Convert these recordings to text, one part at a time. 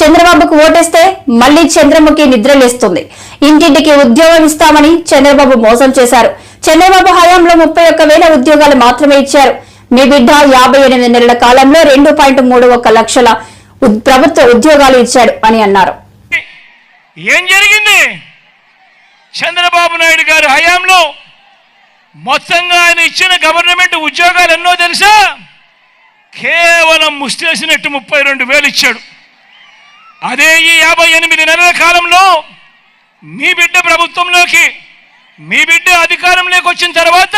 చంద్రబాబుకు ఓటేస్తే మళ్లీ చంద్రముఖి నిద్రలేస్తుంది. ఇంటింటికి ఉద్యోగం ఇస్తామని చంద్రబాబు మోసం చేశారు. చంద్రబాబు హయాంలో 31,000 ఉద్యోగాలు మాత్రమే ఇచ్చారు. మీ బిడ్డ 58 నెలల కాలంలో 2.31 లక్షల ప్రభుత్వ ఉద్యోగాలు ఇచ్చాడు అని అన్నారు. ఏం జరిగింది? చంద్రబాబు నాయుడు గారి హయాంలో మొత్తంగా ఆయన ఇచ్చిన గవర్నమెంట్ ఉద్యోగాలు ఎన్నో తెలుసా? కేవలం ముస్తేసినట్టు 32,000 ఇచ్చాడు. అదే ఈ 58 నెలల కాలంలో మీ బిడ్డ ప్రభుత్వంలోకి, మీ బిడ్డ అధికారంలోకి వచ్చిన తర్వాత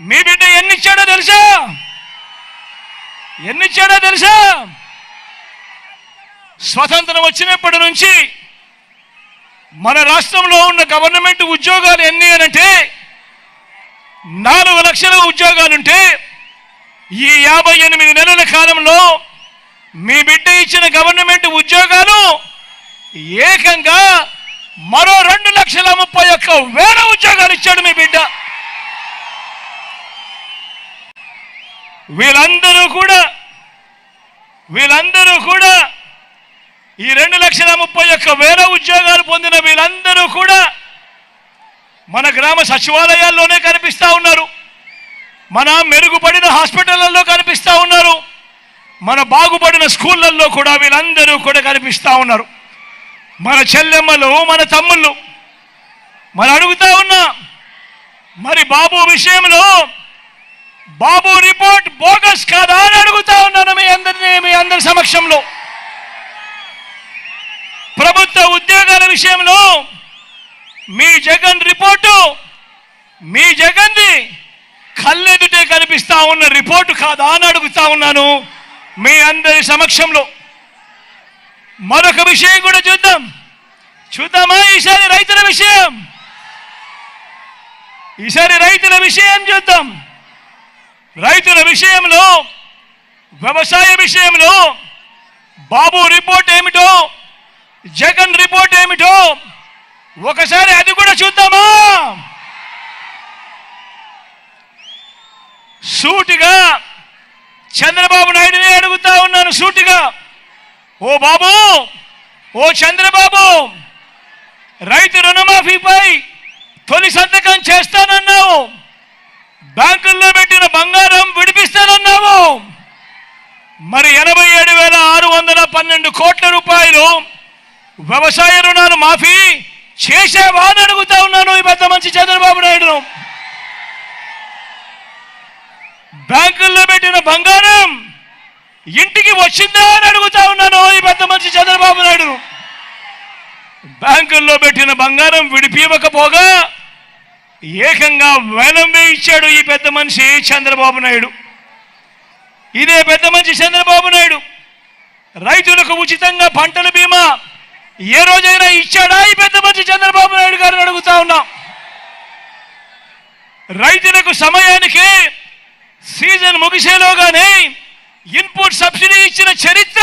మీ బిడ్డ ఎన్నిచ్చాడో తెలుసా? స్వతంత్రం వచ్చినప్పటి నుంచి మన రాష్ట్రంలో ఉన్న గవర్నమెంట్ ఉద్యోగాలు ఎన్ని అంటే 4 లక్షల ఉద్యోగాలుంటే ఈ 58 నెలల కాలంలో మీ బిడ్డ ఇచ్చిన గవర్నమెంట్ ఉద్యోగాలు ఏకంగా మరో 2,31,000 ఉద్యోగాలు ఇచ్చాడు మీ బిడ్డ. వీళ్ళందరూ కూడా ఈ 2,31,000 ఉద్యోగాలు పొందిన వీళ్ళందరూ కూడా మన గ్రామ సచివాలయాల్లోనే కనిపిస్తా ఉన్నారు, మన మెరుగుపడిన హాస్పిటళ్లలో కనిపిస్తా ఉన్నారు, మన బాగుపడిన స్కూళ్ళల్లో కూడా వీళ్ళందరూ కూడా కనిపిస్తా ఉన్నారు. మన చెల్లెమ్మలు, మన తమ్ముళ్ళు. మరి అడుగుతా ఉన్నా, మరి బాబు విషయంలో బాబు రిపోర్ట్ బోగస్ కాదా అని అడుగుతా ఉన్నాను మీ అందరి సమక్షంలో. ప్రభుత్వ ఉద్యోగాల విషయంలో మీ జగన్ రిపోర్టు, మీ జగన్ది కళ్ళెదుటే కనిపిస్తా ఉన్న రిపోర్టు కాదా అని అడుగుతా ఉన్నాను మీ అందరి సమక్షంలో. మరొక విషయం కూడా చూద్దామా? ఈసారి రైతుల విషయం చూద్దాం. రైతుల విషయంలో, వ్యవసాయ విషయంలో బాబు రిపోర్ట్ ఏమిటో, జగన్ రిపోర్ట్ ఏమిటో ఒకసారి అది కూడా చూద్దామా? సూటిగా చంద్రబాబు నాయుడుని అడుగుతా ఉన్నాను, సూటిగా. ఓ బాబు, ఓ చంద్రబాబు, రైతు రుణమాఫీపై తొలి సంతకం చేస్తానన్నావు, బ్యాంకుల్లో పెట్టిన బంగారం విడిపిస్తానన్నావు. మరి 87,612 కోట్ల రూపాయలు వ్యవసాయ రుణాలు మాఫీ చేసేవా అని అడుగుతా ఉన్నాను ఈ పెద్ద మనిషి చంద్రబాబు నాయుడును. బ్యాంకుల్లో పెట్టిన బంగారం ఇంటికి వచ్చిందా అని అడుగుతా ఉన్నాను ఈ పెద్ద మనిషి చంద్రబాబు నాయుడును. బ్యాంకుల్లో పెట్టిన బంగారం విడిపివ్వకపోగా ఏకంగా వేలం వేయించాడు ఈ పెద్ద మనిషి చంద్రబాబు నాయుడు. ఇదే పెద్ద మనిషి చంద్రబాబు నాయుడు రైతులకు ఉచితంగా పంటల బీమా ఏ రోజైనా ఇచ్చాడా ఈ పెద్ద మనిషి చంద్రబాబు నాయుడు గారిని అడుగుతా ఉన్నాం. రైతులకు సమయానికి సీజన్ ముగిసేలోగానే ఇన్పుట్ సబ్సిడీ ఇచ్చిన చరిత్ర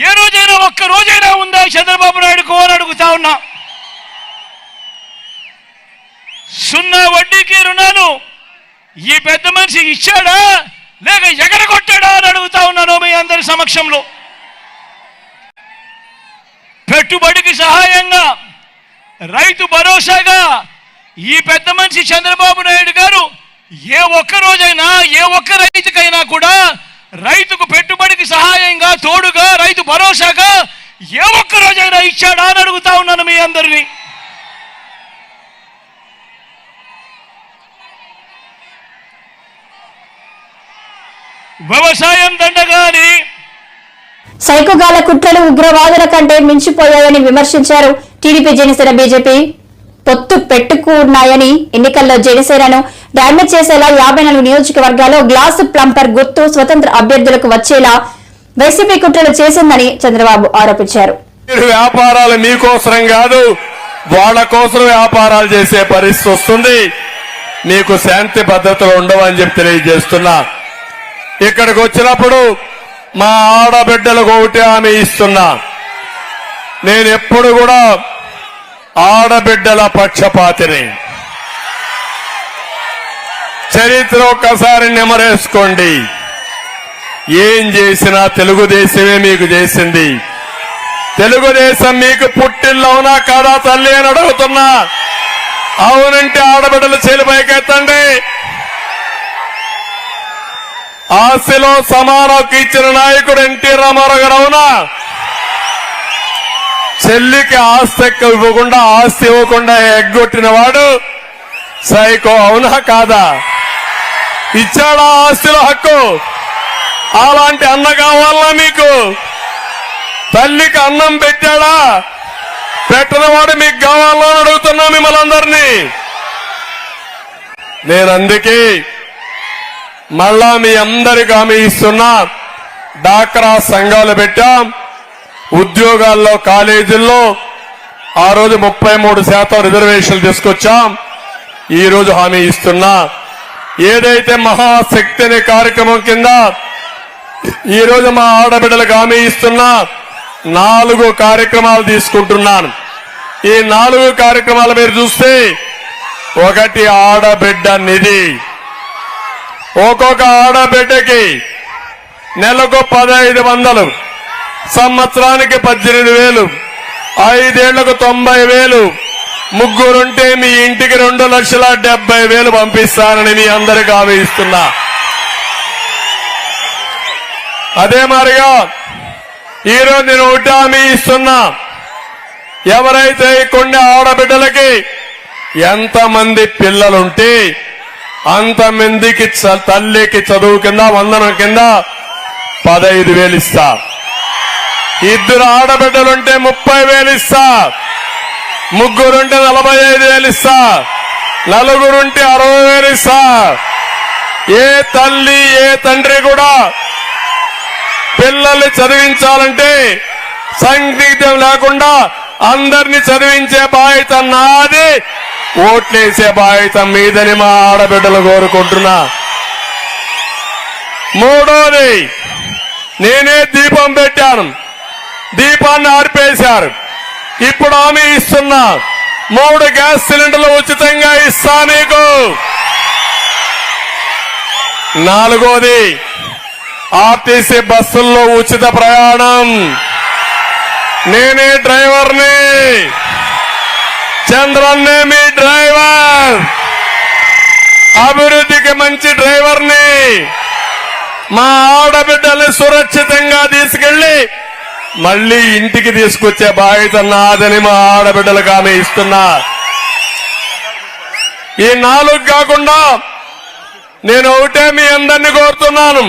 ఏ రోజైనా ఒక్క రోజైనా ఉందా చంద్రబాబు నాయుడుకు అని అడుగుతా ఉన్నా. 0 వడ్డీకి రుణాలు ఈ పెద్ద మనిషి ఇచ్చాడా లేక ఎగరగొట్టాడా అని అడుగుతా ఉన్నాను మీ అందరి సమక్షంలో. పెట్టుబడికి సహాయంగా, రైతు భరోసాగా ఈ పెద్ద మనిషి చంద్రబాబు నాయుడు గారు ఏ ఒక్క రోజైనా, ఏ ఒక్క రైతుకైనా కూడా రైతుకు పెట్టుబడికి సహాయంగా, తోడుగా, రైతు భరోసాగా ఏ ఒక్క రోజైనా ఇచ్చాడా అని అడుగుతా ఉన్నాను మీ అందరినీ. వ్యవసాయం దండగాని సైకోగాల కుట్రలు ఉగ్రవాదుల కంటే మించిపోయాయని విమర్శించారు. టీడీపీ, జనసేన, బీజేపీ పొత్తు పెట్టుకున్నాయని, ఎన్నికల్లో జనసేనను డ్యామేజ్ చేసేలా 54 నియోజకవర్గాల్లో గ్లాసు ప్లంపర్ గుర్తు స్వతంత్ర అభ్యర్థులకు వచ్చేలా వైసీపీ కుట్రలు చేసిందని చంద్రబాబు ఆరోపించారు. వ్యాపారాలు మీకోసం కాదు, వాళ్ళ కోసం వ్యాపారాలు చేసే పరిస్థితి వస్తుంది. మీకు శాంతి భద్రతలు ఉండవని చెప్పి తెలియజేస్తున్నా. ఇక్కడికి వచ్చినప్పుడు మా ఆడబిడ్డలకు ఒకటి హామీ ఇస్తున్నా, నేను ఎప్పుడు కూడా ఆడబిడ్డల పక్షపాతిని. చరిత్ర ఒక్కసారి నెమరేసుకోండి. ఏం చేసినా తెలుగుదేశమే మీకు చేసింది. తెలుగుదేశం మీకు పుట్టిల్లు అవునా కాదా తల్లి అని అడుగుతున్నా. అవునంటే ఆడబిడ్డలు చేలు పైకెత్తండి. ఆస్తిలో సమానకు ఇచ్చిన నాయకుడు ఎన్టీ రామారావు గారు అవునా? చెల్లికి ఆస్తి ఇవ్వకుండా ఆస్తి ఇవ్వకుండా ఎగ్గొట్టిన వాడు సైకో అవునా కాదా? ఇచ్చాడా ఆస్తిలో హక్కు? అలాంటి అన్న కావాలా మీకు? తల్లికి అన్నం పెట్టాడా? పెట్టినవాడు మీకు కావాలా అని అడుగుతున్నా మిమ్మల్ని అందరినీ. నేను అందుకే మళ్ళా మీ అందరికి హామీ ఇస్తున్నా. డాక్రా సంఘాలు పెట్టాం, ఉద్యోగాల్లో కాలేజీల్లో ఆ రోజు 33% రిజర్వేషన్లు తీసుకొచ్చాం. ఈ రోజు హామీ ఇస్తున్నా. ఏదైతే మహాశక్తి అనే కార్యక్రమం కింద ఈ రోజు మా ఆడబిడ్డలకు హామీ ఇస్తున్నా. 4 కార్యక్రమాలు తీసుకుంటున్నాను. ఈ 4 కార్యక్రమాలు మీరు చూస్తే, ఒకటి ఆడబిడ్డ నిధి. ఒక్కొక్క ఆడబిడ్డకి నెలకు 1500, సంవత్సరానికి 18,000, 5 ఏళ్లకు 90,000, ముగ్గురుంటే మీ ఇంటికి 2,70,000 పంపిస్తానని మీ అందరికి హామీ ఇస్తున్నా. అదే మాదిరిగా ఈరోజు నేను ఒకటి హామీ ఇస్తున్నా. ఎవరైతే కొన్ని ఆడబిడ్డలకి ఎంతమంది పిల్లలుంటే అంతమందికి తల్లికి చదువు కింద వందనం కింద 15,000 ఇస్తా. 2 ఆడబిడ్డలుంటే 30,000 ఇస్తా. ముగ్గురుంటే 45,000 ఇస్తా. 4 ఉంటే 60,000 ఇస్తా. ఏ తల్లి ఏ తండ్రి కూడా పిల్లల్ని చదివించాలంటే సందిగ్ధం లేకుండా అందరినీ చదివించే బాధ్యత నాది, ఓట్లేసే బాధ్యత మీదని మా ఆడబిడ్డలు కోరుకుంటున్నా. మూడోది, నేనే దీపం పెట్టాను, దీపాన్ని ఆర్పేశారు. ఇప్పుడు హామీ ఇస్తున్నా, 3 గ్యాస్ సిలిండర్లు ఉచితంగా ఇస్తా మీకు. 4వది, ఆర్టీసీ బస్సుల్లో ఉచిత ప్రయాణం. నేనే డ్రైవర్ని, చంద్రన్నే మీ డ్రైవర్. అభివృద్ధికి మంచి డ్రైవర్ని. మా ఆడబిడ్డల్ని సురక్షితంగా తీసుకెళ్లి మళ్లీ ఇంటికి తీసుకొచ్చే బాధ్యత నాదని మా ఆడబిడ్డలకు హామీ ఇస్తున్నా. ఈ 4 కాకుండా నేను ఒకటే మీ అందరినీ కోరుతున్నాను.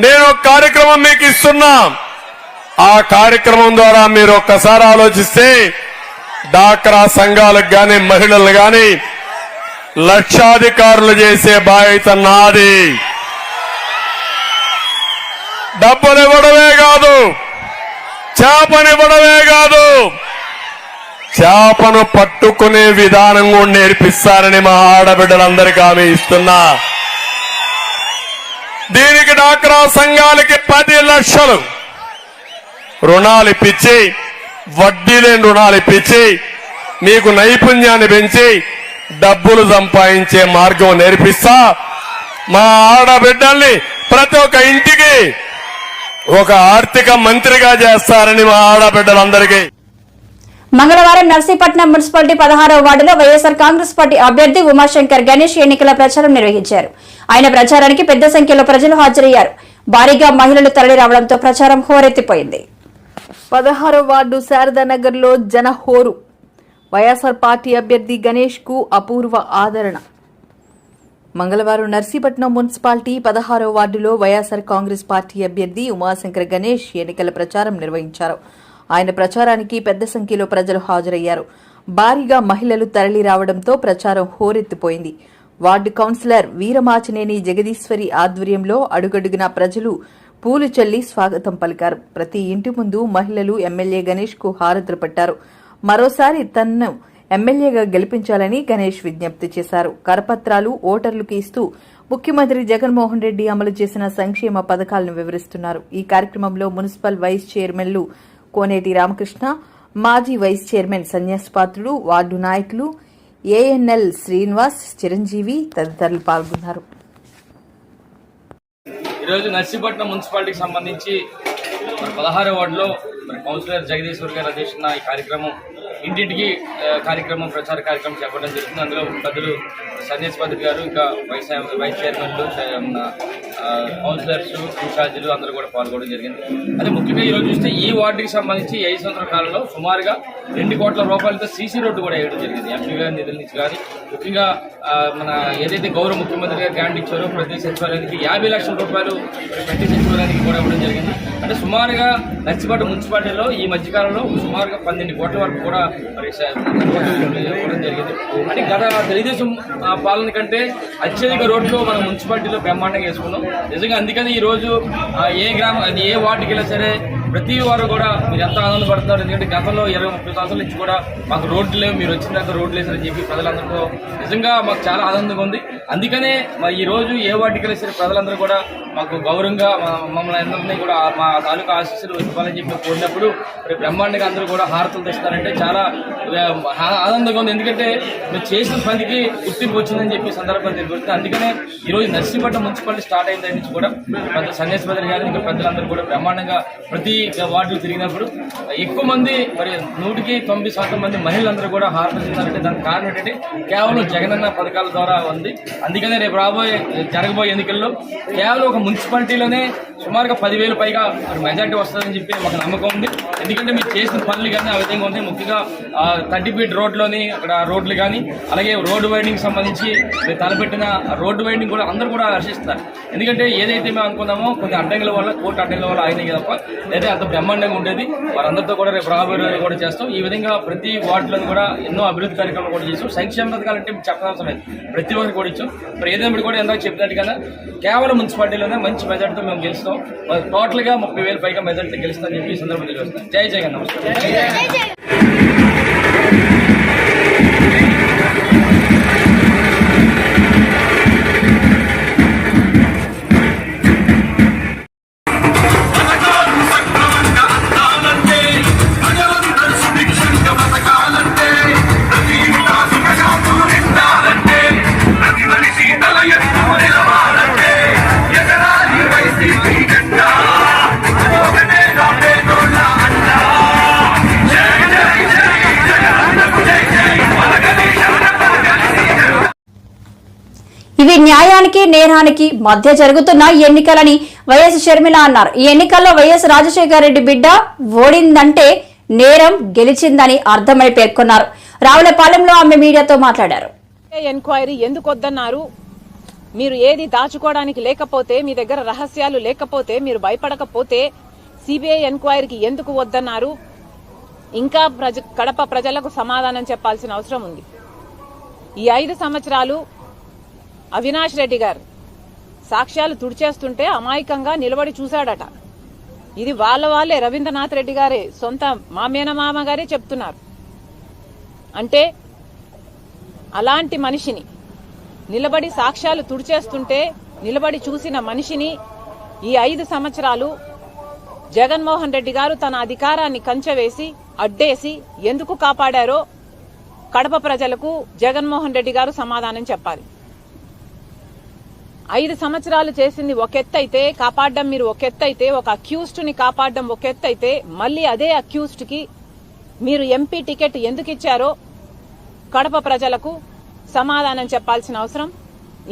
నేను ఒక కార్యక్రమం మీకు ఇస్తున్నా. ఆ కార్యక్రమం ద్వారా మీరు ఒక్కసారి ఆలోచిస్తే డాక్రా సంఘాలకు గాని మహిళలు గాని లక్షాధికారులు చేసే బాధ్యత నాది. డబ్బులు ఇవ్వడమే కాదు, చేపనివ్వడమే కాదు, చేపను పట్టుకునే విధానం కూడా నేర్పిస్తారని మా ఆడబిడ్డలందరికీ హామీ ఇస్తున్నా. దీనికి డాక్రా సంఘాలకి 10 లక్షలు రుణాలు ఇప్పించి, వడ్డీ లేని రుణాలు ఇప్పించి, మీకు నైపుణ్యాన్ని పెంచి డబ్బులు సంపాదించే మార్గం నేర్పిస్తా. మా ఆడబిడ్డల్ని ప్రతి ఒక్క ఇంటికి ఒక ఆర్థిక మంత్రిగా చేస్తారని మా ఆడబిడ్డలందరికీ. మంగళవారం నర్సీపట్నం మున్సిపాలిటీ 16వ వార్డులో వైఎస్ఆర్ కాంగ్రెస్ పార్టీ అభ్యర్థి ఉమాశంకర్ గణేష్ ఎన్నికల ప్రచారం నిర్వహించారు. ఆయన ప్రచారానికి పెద్ద సంఖ్యలో ప్రజలు హాజరయ్యారు. భారీగా మహిళలు తరలి రావడంతో ప్రచారం హోరెత్తిపోయింది. 16వ వార్డు శారదానగర్ లో జనహోరు. వైఎస్ఆర్ పార్టీ అభ్యర్థి గణేష్ కు అపూర్వ ఆదరణ. మంగళవారం నర్సీపట్నం మున్సిపాలిటీ 16వ వార్డులో వైఎస్ఆర్ కాంగ్రెస్ పార్టీ అభ్యర్థి ఉమాశంకర్ గణేష్ ఎన్నికల ప్రచారం నిర్వహించారు. ఆయన ప్రచారానికి పెద్ద సంఖ్యలో ప్రజలు హాజరయ్యారు. భారీగా మహిళలు తరలి రావడంతో ప్రచారం హోరెత్తిపోయింది. వార్డు కౌన్సిలర్ వీరమాచినేని జగదీశ్వరి ఆధ్వర్యంలో అడుగడుగునా ప్రజలు పూలు చల్లి స్వాగతం పలికారు. ప్రతి ఇంటి ముందు మహిళలు ఎమ్మెల్యే గణేష్ కు హారతులు పట్టారు. మరోసారి తనను ఎమ్మెల్యేగా గెలిపించాలని గణేష్ విజ్ఞప్తి చేశారు. కరపత్రాలు ఓటర్లకు ఇస్తూ ముఖ్యమంత్రి జగన్మోహన్ రెడ్డి అమలు చేసిన సంక్షేమ పథకాలను వివరిస్తున్నారు. ఈ కార్యక్రమంలో మున్సిపల్ వైస్ చైర్మన్లు కోనేటి రామకృష్ణ, మాజీ వైస్ చైర్మన్ సన్యాసపాత్రుడు, వార్డు నాయకులు ఏఎన్ఎల్ శ్రీనివాస్, చిరంజీవి తదితరులు పాల్గొన్నారు. ఈరోజు నర్సీపట్నం మున్సిపాలిటీకి సంబంధించి 16వ వార్డులో మరి కౌన్సిలర్ జగదీశ్వర్ గారు అధ్యక్షతన ఈ కార్యక్రమం ఇంటింటికి కార్యక్రమం ప్రచార కార్యక్రమం చేపట్టడం జరుగుతుంది. అందులో పెద్దలు సన్యాసి పద్ధతి గారు, ఇంకా వైస్ చైర్మన్లు, కౌన్సిలర్స్, ఇన్ఛార్జీలు అందరూ కూడా పాల్గొనడం జరిగింది. అదే ముఖ్యంగా ఈరోజు చూస్తే ఈ వార్డుకి సంబంధించి 5 సంవత్సరాల కాలంలో సుమారుగా 2 కోట్ల రూపాయలతో సీసీ రోడ్డు కూడా వేయడం జరిగింది. ఎంపీ గారి నిధుల నుంచి కానీ ముఖ్యంగా మన ఏదైతే గౌరవ ముఖ్యమంత్రి గారు గ్రాంట్ ఇచ్చారో ప్రతి సచివాలయానికి 50 లక్షల రూపాయలు ప్రతి సచివాలయానికి కూడా ఇవ్వడం జరిగింది. అంటే సుమారుగా నర్సిపట్నం మున్సిపాలిటీలో ఈ మధ్యకాలంలో సుమారుగా 12 కోట్ల వరకు కూడా మరి ఇవ్వడం జరిగింది. అంటే గత తెలుగుదేశం పాలన కంటే అత్యధిక రోడ్లు మన మున్సిపాలిటీలో బ్రహ్మాండంగా వేసుకున్నాం. నిజంగా అందుకని ఈ రోజు ఏ వార్డుకి వెళ్ళినా సరే ప్రతి వారు కూడా మీరు ఎంత ఆనందపడుతున్నారు. ఎందుకంటే గతంలో 20-30 సంవత్సరాల నుంచి కూడా మాకు రోడ్లు లేవు, మీరు వచ్చిన తర్వాత రోడ్లు వేసారని చెప్పి ప్రజలందరితో నిజంగా మాకు చాలా ఆనందంగా ఉంది. అందుకనే మరి ఈ రోజు ఏ వార్డుకి వెళ్ళినా సరే ప్రజలందరూ కూడా మాకు గౌరవంగా మమ్మల్ని అందరినీ కూడా మా తాలూకా ఆశీస్సులు ఇవ్వాలని చెప్పి కోరినప్పుడు మరి బ్రహ్మాండంగా అందరూ కూడా హారతలు తెస్తారంటే చాలా ఆనందంగా ఉంది. ఎందుకంటే మీరు చేసిన పనికి గుర్తింపు వచ్చిందని చెప్పి సందర్భంగా తెలియజేస్తుంది. అందుకనే ఈరోజు నర్సీపట్నం మున్సిపాలిటీ స్టార్ట్ అయిన దగ్గర నుంచి కూడా పెద్ద సన్యాసి పద్ధతి గారు ఇంకా పెద్దలందరూ కూడా బ్రహ్మాండంగా ప్రతి వార్డులు తిరిగినప్పుడు ఎక్కువ మంది మరి 100% మంది మహిళలందరూ కూడా హారతలు చెందారంటే దానికి కారణం ఏంటంటే కేవలం జగనన్న పథకాల ద్వారా ఉంది. అందుకనే రేపు జరగబోయే ఎన్నికల్లో కేవలం ఒక మున్సిపాలిటీలోనే సుమారుగా 10,000 పైగా మెజార్టీ వస్తుందని చెప్పి ఒక నమ్మకం ఉంది. ఎందుకంటే మీరు చేసిన పనులు కానీ ఆ విధంగా ఉంది. ముఖ్యంగా 30 ఫీట్ రోడ్లోని అక్కడ రోడ్లు కానీ అలాగే రోడ్డు వైడింగ్ సంబంధించి మీరు తలపెట్టిన రోడ్డు వైడింగ్ కూడా అందరూ కూడా హర్షిస్తారు. ఎందుకంటే ఏదైతే మేము అనుకున్నామో కొన్ని అడ్డంకుల వల్ల కోర్టు అడ్డంకుల వల్ల అయినాయి తప్ప లేదా అంత బ్రహ్మాండంగా ఉండేది. వారందరితో కూడా రేపు రాబోయే కూడా చేస్తాం. ఈ విధంగా ప్రతి వార్డులను కూడా ఎన్నో అభివృద్ధి కార్యక్రమాలు కూడా చేస్తాం. సంక్షేమ పథకాలంటే చెప్పనవసరం లేదు, ప్రతి ఒక్కరికి కూడా ఇచ్చాం. మరి ఏదైనా కూడా ఎందాక చెప్పినట్టుగా కేవలం మున్సిపాలిటీలోనే మంచి మెజార్టీతో మేము గెలుస్తాం. టోటల్గా 30,000 పైగా మెజార్టీ గెలుస్తామని చెప్పి ఈ సందర్భంగా తెలియజేస్తాం. జై జగన్. నమస్కారం. ఇవి న్యాయానికి నేరానికి మధ్య జరుగుతున్న ఎన్నికలని వైఎస్ షర్మిల అన్నారు. ఈ ఎన్నికల్లో వైఎస్ రాజశేఖర రెడ్డి బిడ్డ ఓడిందంటే నేరం గెలిచిందని అర్థమై పేర్కొన్నారు. రావులపాలెంలో ఆమె మీడియాతో మాట్లాడారు. ఎంక్వైరీ ఎందుకు వద్దన్నారు? మీరు ఏది దాచుకోవడానికి లేకపోతే, మీ దగ్గర రహస్యాలు లేకపోతే, మీరు భయపడకపోతే సిబిఐ ఎంక్వైరీకి ఎందుకు వద్దన్నారు? ఇంకా కడప ప్రజలకు సమాధానం చెప్పాల్సిన అవసరం ఉంది. ఈ 5 సంవత్సరాలు అవినాష్ రెడ్డి గారు సాక్ష్యాలు తుడిచేస్తుంటే అమాయకంగా నిలబడి చూశాడట. ఇది వాళ్ళే రవీంద్రనాథ్ రెడ్డి గారే సొంత మామేనమామ గారే చెప్తున్నారు. అంటే అలాంటి మనిషిని నిలబడి సాక్ష్యాలు తుడిచేస్తుంటే నిలబడి చూసిన మనిషిని ఈ 5 సంవత్సరాలు జగన్మోహన్ రెడ్డి గారు తన అధికారాన్ని కంచెవేసి అడ్డేసి ఎందుకు కాపాడారో కడప ప్రజలకు జగన్మోహన్ రెడ్డి గారు సమాధానం చెప్పాలి. 5 సంవత్సరాలు చేసింది ఒక ఎత్తైతే, కాపాడడం మీరు ఒక ఎత్తైతే, ఒక అక్యూజ్డ్ ని కాపాడడం ఒక ఎత్తైతే, మళ్లీ అదే అక్యూజ్డ్ కి మీరు ఎంపీ టికెట్ ఎందుకు ఇచ్చారో కడప ప్రజలకు సమాధానం చెప్పాల్సిన అవసరం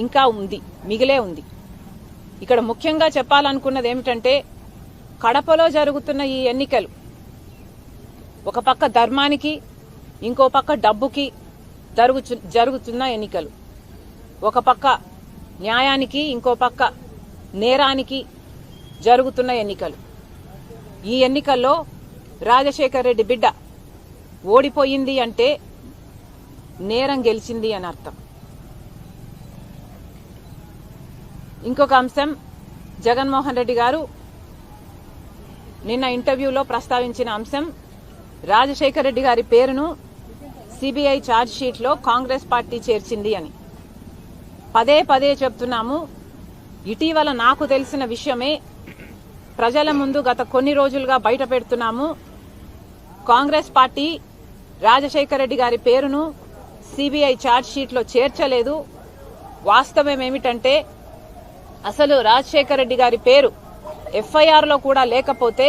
ఇంకా ఉంది, మిగిలే ఉంది. ఇక్కడ ముఖ్యంగా చెప్పాలనుకున్నది ఏమిటంటే, కడపలో జరుగుతున్న ఈ ఎన్నికలు ఒక పక్క ధర్మానికి, ఇంకో పక్క డబ్బుకి జరుగుతున్న ఎన్నికలు. ఒక పక్క న్యాయానికి, ఇంకో పక్క నేరానికి జరుగుతున్న ఎన్నికలు. ఈ ఎన్నికల్లో రాజశేఖర్ రెడ్డి బిడ్డ ఓడిపోయింది అంటే నేరం గెలిచింది అని అర్థం. ఇంకొక అంశం, జగన్మోహన్ రెడ్డి గారు నిన్న ఇంటర్వ్యూలో ప్రస్తావించిన అంశం, రాజశేఖర్ రెడ్డి గారి పేరును సిబిఐ ఛార్జ్ షీట్ లో కాంగ్రెస్ పార్టీ చేర్చింది అని పదే పదే చెప్తున్నాము. ఇటీవల నాకు తెలిసిన విషయమే ప్రజల ముందు గత కొన్ని రోజులుగా బయట పెడుతున్నాము. కాంగ్రెస్ పార్టీ రాజశేఖర్ రెడ్డి గారి పేరును సిబిఐ ఛార్జ్ షీట్ లో చేర్చలేదు. వాస్తవం ఏమిటంటే, అసలు రాజశేఖర్ రెడ్డి గారి పేరు ఎఫ్ఐఆర్ లో కూడా లేకపోతే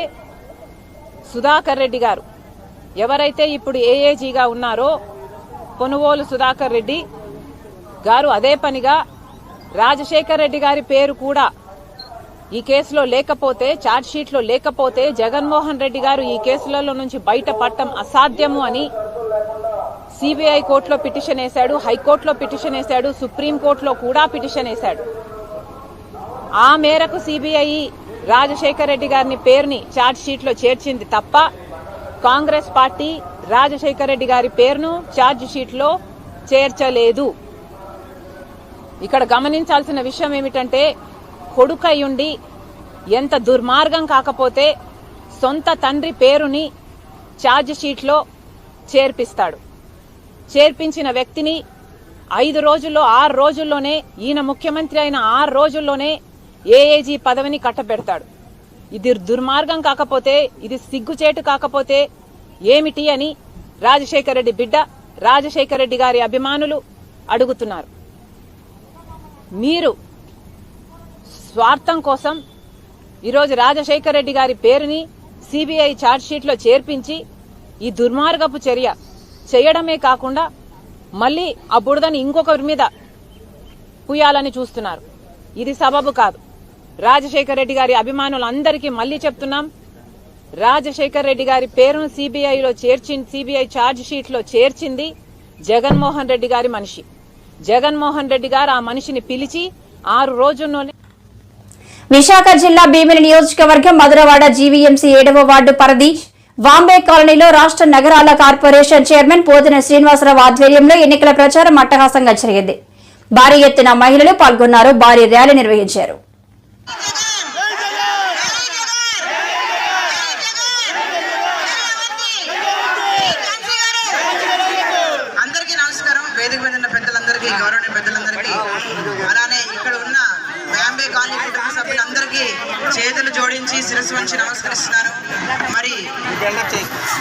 సుధాకర్ రెడ్డి గారు ఎవరైతే ఇప్పుడు ఏఏజీగా ఉన్నారో పొనుగోలు సుధాకర్ రెడ్డి గారు అదే పనిగా రాజశేఖర్ రెడ్డి గారి పేరు కూడా ఈ కేసులో లేకపోతే, ఛార్జ్ షీట్ లో లేకపోతే జగన్మోహన్ రెడ్డి గారు ఈ కేసులలో నుంచి బయటపడటం అసాధ్యము అని సిబిఐ కోర్టులో పిటిషన్ వేశాడు, హైకోర్టులో పిటిషన్ వేశాడు, సుప్రీంకోర్టులో కూడా పిటిషన్ వేశాడు. ఆ మేరకు సిబిఐ రాజశేఖర్ రెడ్డి గారిని పేరుని ఛార్జ్ షీట్ లో చేర్చింది తప్ప కాంగ్రెస్ పార్టీ రాజశేఖర్ రెడ్డి గారి పేరును ఛార్జ్ షీట్ లో చేర్చలేదు. ఇక్కడ గమనించాల్సిన విషయం ఏమిటంటే, కొడుకయ్యుండి ఎంత దుర్మార్గం కాకపోతే సొంత తండ్రి పేరుని ఛార్జ్ షీట్ లో చేర్పిస్తాడు. చేర్పించిన వ్యక్తిని 5 రోజుల్లో 6 రోజుల్లోనే, ఈయన ముఖ్యమంత్రి అయిన 6 రోజుల్లోనే ఏఏజీ పదవిని కట్టబెడతాడు. ఇది దుర్మార్గం కాకపోతే, ఇది సిగ్గుచేటు కాకపోతే ఏమిటి అని రాజశేఖర రెడ్డి బిడ్డ, రాజశేఖర రెడ్డి గారి అభిమానులు అడుగుతున్నారు. మీరు స్వార్థం కోసం ఈరోజు రాజశేఖర రెడ్డి గారి పేరుని సిబిఐ ఛార్జ్ షీట్ లో చేర్పించి ఈ దుర్మార్గపు చర్య చేయడమే కాకుండా మళ్లీ ఆ బుడదని ఇంకొకరి మీద పుయ్యాలని చూస్తున్నారు. ఇది సబబు కాదు. రాజశేఖర రెడ్డి గారి అభిమానులందరికీ మళ్లీ చెప్తున్నాం, రాజశేఖర రెడ్డి గారి పేరును సిబిఐ ఛార్జ్ షీట్ లో చేర్చింది జగన్మోహన్ రెడ్డి గారి మనిషి. జగన్మోహన్ రెడ్డి గారు ఆ మనిషిని పిలిచి 6 రోజుల్లోనే. విశాఖ జిల్లా భీమిలి నియోజకవర్గం మధురవాడ జీవీఎంసీ 7వ వార్డు పరిధి వాంబే కాలనీలో రాష్ట్ర నగరాల కార్పొరేషన్ చైర్మన్ పోతిన శ్రీనివాసరావు ఆధ్వర్యంలో ఎన్నికల ప్రచారం అట్టహాసంగా జరిగింది. భారీ ఎత్తున మహిళలు పాల్గొన్నారు. భారీ ర్యాలీ నిర్వహించారు. అందరికీ నమస్కారం. వేదిక మీద ఉన్న పెద్దలందరికీ, గౌరవనీయ పెద్దలందరికీ, అలానే ఇక్కడ ఉన్న బాంబే కాలనీ కుటుంబ సభ్యులందరికీ చేతులు జోడించి శిరస్సు వంచి నమస్కరిస్తున్నాను. మరి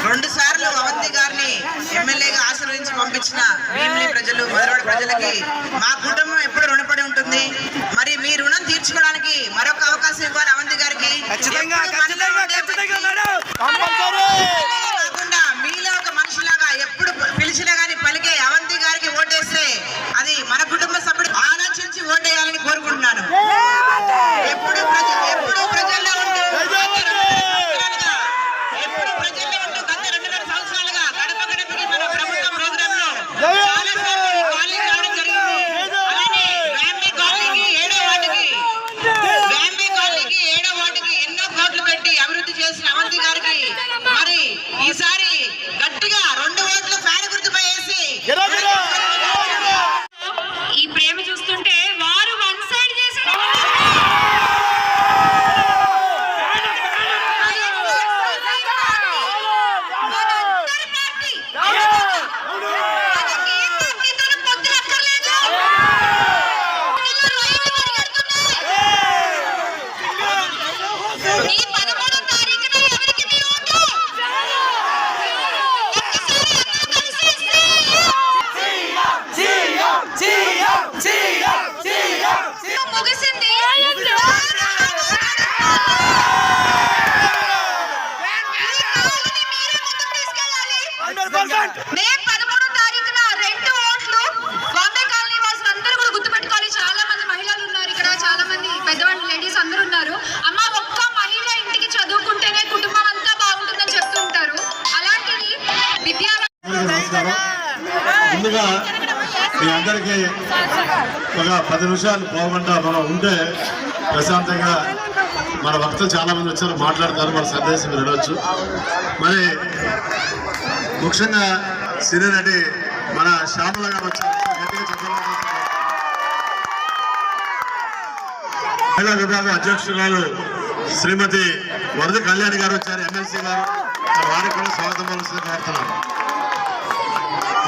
2 సార్లు అవంతి గారిని ఎమ్మెల్యేగా ఆశీర్వదించి పంపించిన భీమిలి ప్రజలు, మధురవాడ ప్రజలకి మా కుటుంబం ఎప్పుడు రుణపడి ఉంటుంది. మరి మీ రుణం తీర్చుకోవడానికి మరొక అవకాశం ఇవ్వాలి అవంతి గారికి. కాకుండా మీలో ఒక మనిషిలాగా ఎప్పుడు పిలిచినా గానీ పలికే అవంతి గారికి ఓటేస్తే అది మన కుటుంబ సభ్యుడు ఆలోచించి ఓటేయాలని కోరుకుంటున్నాను. ఎప్పుడు ప్రజల్లో ఉంటూ గత 2.5 సంవత్సరాలుగా గడప గడపకి మన ప్రభుత్వం ప్రోగ్రామ్ లో చాలా సార్లు కాలింగ్ రావడం జరిగింది. అలానే బాంబే కాలనీకి 7వ వార్డుకి ఎన్నో కోట్లు పెట్టి అభివృద్ధి చేసిన అవంతి గారికి మరి ఈసారి గట్టిగా 2 ఓట్లు ఫ్యాన్ గుర్తుపై వేసి, ఈ ప్రేమ చూస్తుంటే వారు వన్ సైడ్ చేసిన ముగిసింది. మే 13వ తారీఖున 2 ఓట్లు బాంబే కాలనీ వాసులందరూ కూడా గుర్తుపెట్టుకోవాలి. చాలా మంది మహిళలు ఉన్నారు ఇక్కడ, చాలా మంది పెద్దవాళ్ళు, లేడీస్ అందరూ ఉన్నారు. అమ్మ, ఒక్క మహిళ ఇంటికి చదువుకుంటేనే కుటుంబం అంతా బాగుంటుందని చెప్తూ ఉంటారు. అలాంటిది విద్యా ముందుగా మీ అందరికీ ఒక 10 నిమిషాలు పోగొంట మనం ఉంటే ప్రశాంతంగా మన భక్తులు చాలా మంది వచ్చారు, మాట్లాడతారు, మన సందేశం వినవచ్చు. మరి ముఖ్యంగా సీనియర్ నటి మన శ్యామల గారు వచ్చారు. మహిళా విభాగం అధ్యక్షురాలు శ్రీమతి వరద కళ్యాణి గారు వచ్చారు, ఎమ్మెల్సీ గారు. వారికి కూడా స్వాగతం కోరుతున్నాను.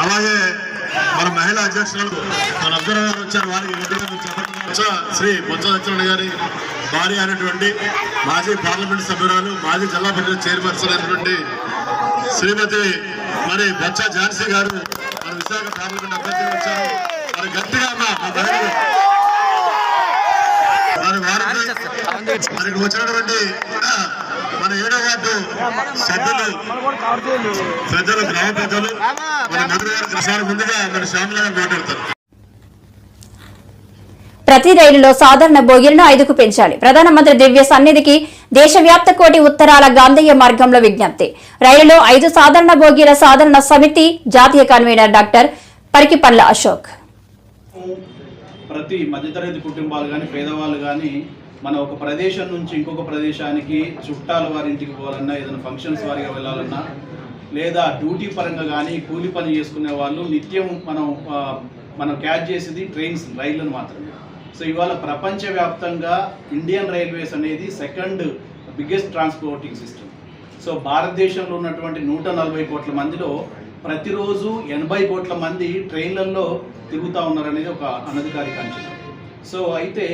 అలాగే మన మహిళా అధ్యక్షురాలు మన అబ్దుల్ గారు వచ్చారు, వారికి శ్రీ బొత్స సత్యనారాయణ గారి భార్య అయినటువంటి మాజీ పార్లమెంట్ సభ్యురాలు, మాజీ జిల్లా పరిషత్ చైర్పర్సన్ అయినటువంటి శ్రీమతి మరి బొత్స ఝాన్సీ గారు మన విశాఖ పార్లమెంట్ అభ్యర్థిగా వచ్చారు. మరి గట్టిగా వారికి వచ్చినటువంటి మన 7వ వార్డు సభ్యులు ప్రజలు, గ్రామ ప్రజలు మన మంత్రి గారి ప్రసారం ముందుగా మన శ్యామల గారు మాట్లాడతారు. ప్రతి రైలులో సాధారణ బోగీలను 5కు పెంచాలి. ప్రధానమంత్రి దివ్య సన్నిధికి దేశవ్యాప్త కోటి ఉత్తరాల గాంధేయ మార్గంలో విజ్ఞప్తి. రైలులో 5 సాధారణ బోగీల సాధారణ సమితి జాతీయ కన్వీనర్ డాక్టర్ పరికిపల్ల అశోక్. ప్రతి మధ్యతరగతి కుటుంబాలు కానీ పేదవాళ్ళు కానీ మన ఒక ప్రదేశం నుంచి ఇంకొక ప్రదేశానికి చుట్టాల వారి ఇంటికి పోవాలన్నా, ఏదైనా ఫంక్షన్స్ వారిగా వెళ్ళాలన్నా, లేదా డ్యూటీ పరంగా కానీ కూలి పని చేసుకునే వాళ్ళు నిత్యం మనం క్యాచ్ చేసేది ట్రైన్స్, రైళ్లను మాత్రమే. సో ఇవాళ ప్రపంచవ్యాప్తంగా ఇండియన్ రైల్వేస్ అనేది 2nd biggest transporting system. So భారతదేశంలో ఉన్నటువంటి 140 కోట్ల మందిలో ప్రతిరోజు 80 కోట్ల మంది ట్రైన్లలో తిరుగుతూ ఉన్నారనేది ఒక అనధికారిక అంచనా. సో అయితే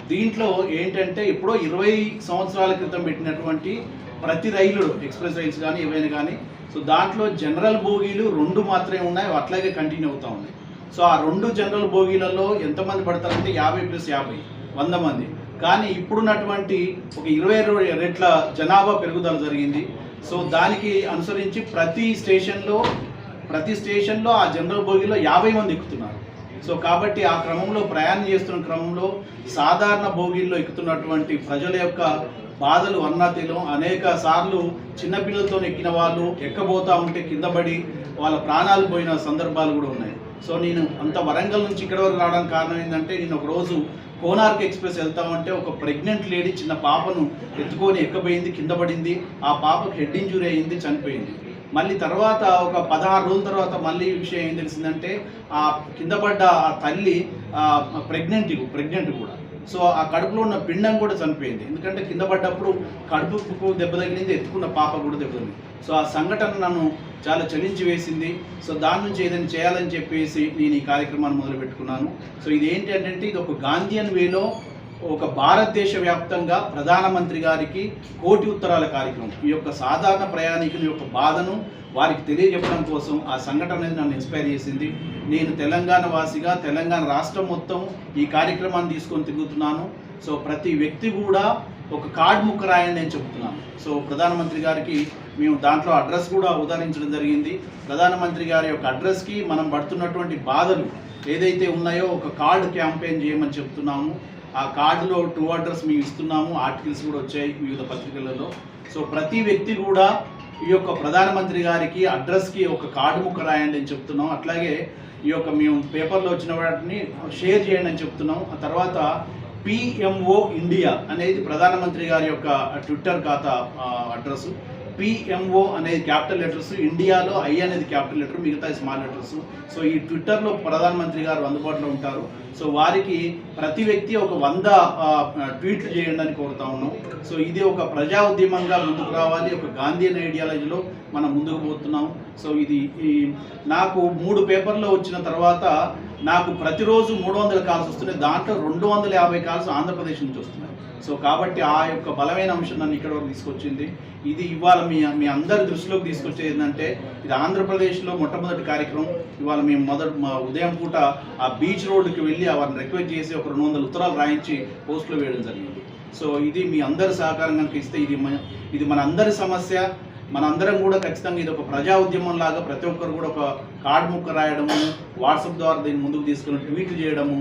దీంట్లో ఏంటంటే ఎప్పుడో 20 సంవత్సరాల క్రితం పెట్టినటువంటి ప్రతి రైలు, ఎక్స్ప్రెస్ రైల్స్ కానీ ఏవైనా కానీ, సో దాంట్లో జనరల్ బోగీలు 2 మాత్రమే ఉన్నాయి, అట్లాగే కంటిన్యూ అవుతూ ఉన్నాయి. సో ఆ 2 జనరల్ బోగీలలో ఎంతమంది పడతారంటే 50+50 100 మంది. కానీ ఇప్పుడున్నటువంటి ఒక 20 రెట్ల జనాభా పెరుగుదల జరిగింది. సో దానికి అనుసరించి ప్రతి స్టేషన్లో ఆ జనరల్ బోగీలో 50 మంది ఎక్కుతున్నారు. సో కాబట్టి ఆ క్రమంలో ప్రయాణం చేస్తున్న క్రమంలో సాధారణ బోగీల్లో ఎక్కుతున్నటువంటి ప్రజల యొక్క బాధలు వర్ణాతీతం. అనేక సార్లు చిన్నపిల్లలతో ఎక్కిన వాళ్ళు ఎక్కబోతా ఉంటే కింద పడి వాళ్ళ ప్రాణాలు పోయిన సందర్భాలు కూడా ఉన్నాయి. సో నేను అంత వరంగల్ నుంచి ఇక్కడ వరకు రావడానికి కారణం ఏంటంటే, నేను ఒక రోజు కోనార్క్ ఎక్స్ప్రెస్ వెళ్తామంటే ఒక ప్రెగ్నెంట్ లేడీ చిన్న పాపను ఎత్తుకొని ఎక్కబోయింది, కింద పడింది. ఆ పాపకు హెడ్ ఇంజురీ అయింది, చనిపోయింది. మళ్ళీ తర్వాత ఒక 16 రోజుల తర్వాత మళ్ళీ విషయం ఏం తెలిసిందంటే, ఆ కింద పడ్డ ఆ తల్లి ప్రెగ్నెంట్ కూడా. సో ఆ కడుపులో ఉన్న పిండం కూడా చనిపోయింది. ఎందుకంటే కింద పడ్డప్పుడు కడుపుకు దెబ్బ తగిలింది, ఎత్తుకున్న పాప కూడా దెబ్బ తగిలింది. సో ఆ సంఘటన నన్ను చాలా చలించి వేసింది. సో దాని నుంచి ఏదైనా చేయాలని చెప్పేసి నేను ఈ కార్యక్రమాన్ని మొదలుపెట్టుకున్నాను. సో ఇది ఏంటంటే, ఇది ఒక గాంధీయన్ వేలో ఒక భారతదేశ వ్యాప్తంగా ప్రధానమంత్రి గారికి కోటి ఉత్తరాల కార్యక్రమం. ఈ యొక్క సాధారణ ప్రయాణికుల యొక్క బాధను వారికి తెలియజెప్పడం కోసం ఆ సంఘటన అనేది నన్ను ఇన్స్పైర్ చేసింది. నేను తెలంగాణ వాసిగా తెలంగాణ రాష్ట్రం మొత్తం ఈ కార్యక్రమాన్ని తీసుకొని తిరుగుతున్నాను. సో ప్రతి వ్యక్తి కూడా ఒక కార్డు ముక్క రాయని నేను చెబుతున్నాను. సో ప్రధానమంత్రి గారికి మేము దాంట్లో అడ్రస్ కూడా ఉదాహరించడం జరిగింది. ప్రధానమంత్రి గారి యొక్క అడ్రస్కి మనం పడుతున్నటువంటి బాధలు ఏదైతే ఉన్నాయో ఒక కార్డు క్యాంపెయిన్ చేయమని చెప్తున్నాము. ఆ కార్డులో 2 అడ్రస్ మేము ఇస్తున్నాము. ఆర్టికల్స్ కూడా వచ్చాయి వివిధ పత్రికలలో. సో ప్రతి వ్యక్తి కూడా ఈ యొక్క ప్రధానమంత్రి గారికి అడ్రస్కి ఒక కార్డు ముక్క రాయండి అని చెప్తున్నాం. అట్లాగే ఈ యొక్క మేము పేపర్లో వచ్చిన వాటిని షేర్ చేయండి అని చెప్తున్నాం. ఆ తర్వాత PMO ఇండియా అనేది ప్రధానమంత్రి గారి యొక్క ట్విట్టర్ ఖాతా అడ్రస్. PMO అనేది క్యాపిటల్ లెటర్స్, ఇండియాలో I అనేది క్యాపిటల్ లెటర్, మిగతా స్మాల్ లెటర్స్. సో ఈ ట్విట్టర్లో ప్రధానమంత్రి గారు అందుబాటులో ఉంటారు. సో వారికి ప్రతి వ్యక్తి ఒక 100 ట్వీట్లు చేయండి అని కోరుతా ఉన్నాం. సో ఇది ఒక ప్రజా ఉద్యమంగా ముందుకు రావాలి. ఒక గాంధీయన్ ఐడియాలజీలో మనం ముందుకు పోతున్నాం. సో ఇది నాకు 3 పేపర్లో వచ్చిన తర్వాత నాకు ప్రతిరోజు 300 కాల్స్ వస్తున్నాయి. దాంట్లో 250 కాల్స్ ఆంధ్రప్రదేశ్ నుంచి వస్తున్నాయి. సో కాబట్టి ఆ యొక్క బలమైన అంశం నన్ను ఇక్కడ వరకు తీసుకొచ్చింది. ఇది ఇవాళ మీ అందరి దృష్టిలోకి తీసుకొచ్చేది ఏంటంటే, ఇది ఆంధ్రప్రదేశ్లో మొట్టమొదటి కార్యక్రమం. ఇవాళ మేము ఉదయం పూట ఆ బీచ్ రోడ్డుకి వెళ్ళి వారిని రిక్వెస్ట్ చేసి ఒక 200 ఉత్తరాలు రాయించి పోస్టులో వేయడం జరిగింది. సో ఇది మీ అందరి సహకారం కనుక ఇస్తే ఇది మన అందరి సమస్య. మనందరం కూడా ఖచ్చితంగా ఇది ఒక ప్రజా ఉద్యమం లాగా ప్రతి ఒక్కరు కూడా ఒక కార్డు ముక్క రాయడము, వాట్సాప్ ద్వారా దీన్ని ముందుకు తీసుకుని ట్వీట్లు చేయడము,